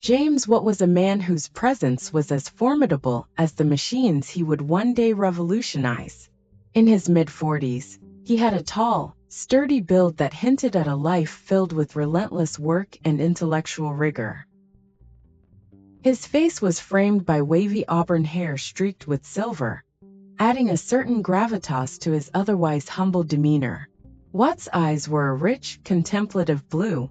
James Watt was a man whose presence was as formidable as the machines he would one day revolutionize. In his mid-40s, he had a tall, sturdy build that hinted at a life filled with relentless work and intellectual rigor. His face was framed by wavy auburn hair streaked with silver, adding a certain gravitas to his otherwise humble demeanor. Watt's eyes were a rich, contemplative blue,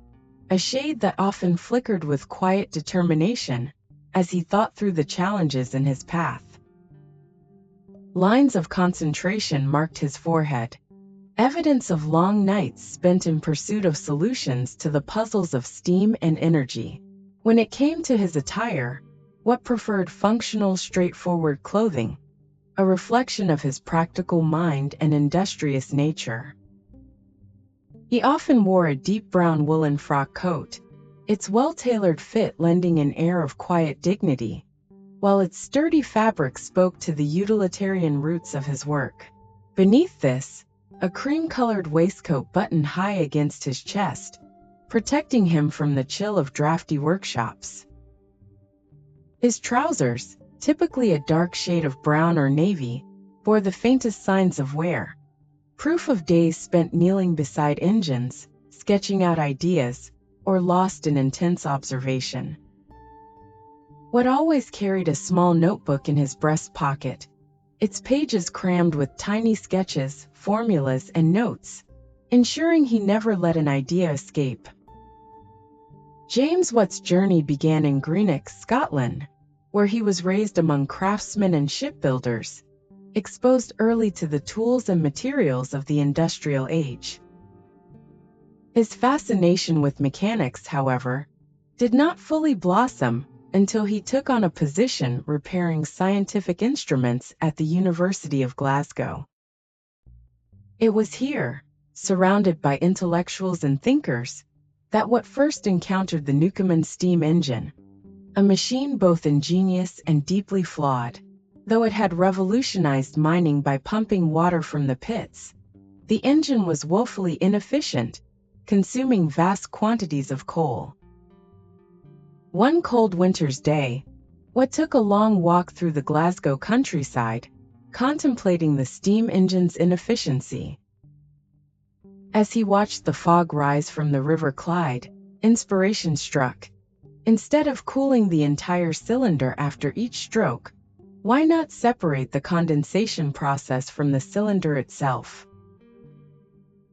a shade that often flickered with quiet determination as he thought through the challenges in his path. Lines of concentration marked his forehead, evidence of long nights spent in pursuit of solutions to the puzzles of steam and energy. When it came to his attire, Watt preferred functional, straightforward clothing, a reflection of his practical mind and industrious nature. He often wore a deep brown woolen frock coat, its well-tailored fit lending an air of quiet dignity, while its sturdy fabric spoke to the utilitarian roots of his work. Beneath this, a cream-colored waistcoat buttoned high against his chest, protecting him from the chill of drafty workshops. His trousers, typically a dark shade of brown or navy, bore the faintest signs of wear, proof of days spent kneeling beside engines, sketching out ideas, or lost in intense observation. Watt always carried a small notebook in his breast pocket, its pages crammed with tiny sketches, formulas, and notes, ensuring he never let an idea escape. James Watt's journey began in Greenock, Scotland, where he was raised among craftsmen and shipbuilders, exposed early to the tools and materials of the industrial age. His fascination with mechanics, however, did not fully blossom until he took on a position repairing scientific instruments at the University of Glasgow. It was here, surrounded by intellectuals and thinkers, that Watt first encountered the Newcomen steam engine, a machine both ingenious and deeply flawed. Though it had revolutionized mining by pumping water from the pits, the engine was woefully inefficient, consuming vast quantities of coal. One cold winter's day, Watt took a long walk through the Glasgow countryside, contemplating the steam engine's inefficiency. As he watched the fog rise from the River Clyde, inspiration struck. Instead of cooling the entire cylinder after each stroke, why not separate the condensation process from the cylinder itself?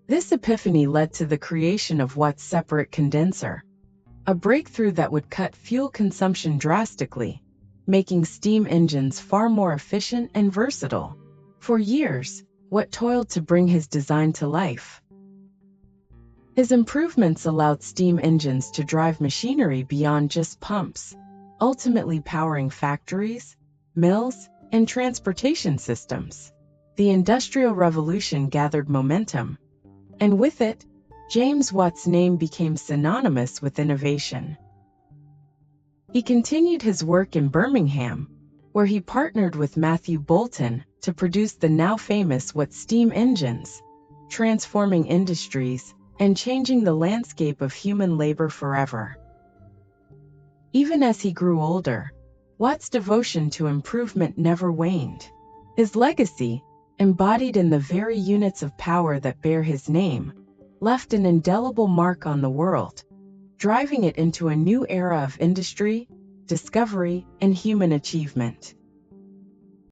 This epiphany led to the creation of Watt's separate condenser, a breakthrough that would cut fuel consumption drastically, making steam engines far more efficient and versatile. For years, Watt toiled to bring his design to life. His improvements allowed steam engines to drive machinery beyond just pumps, ultimately powering factories, mills, and transportation systems. The Industrial Revolution gathered momentum, and with it, James Watt's name became synonymous with innovation. He continued his work in Birmingham, where he partnered with Matthew Boulton to produce the now famous Watt steam engines, transforming industries and changing the landscape of human labor forever. Even as he grew older, Watt's devotion to improvement never waned. His legacy, embodied in the very units of power that bear his name, left an indelible mark on the world, driving it into a new era of industry, discovery, and human achievement.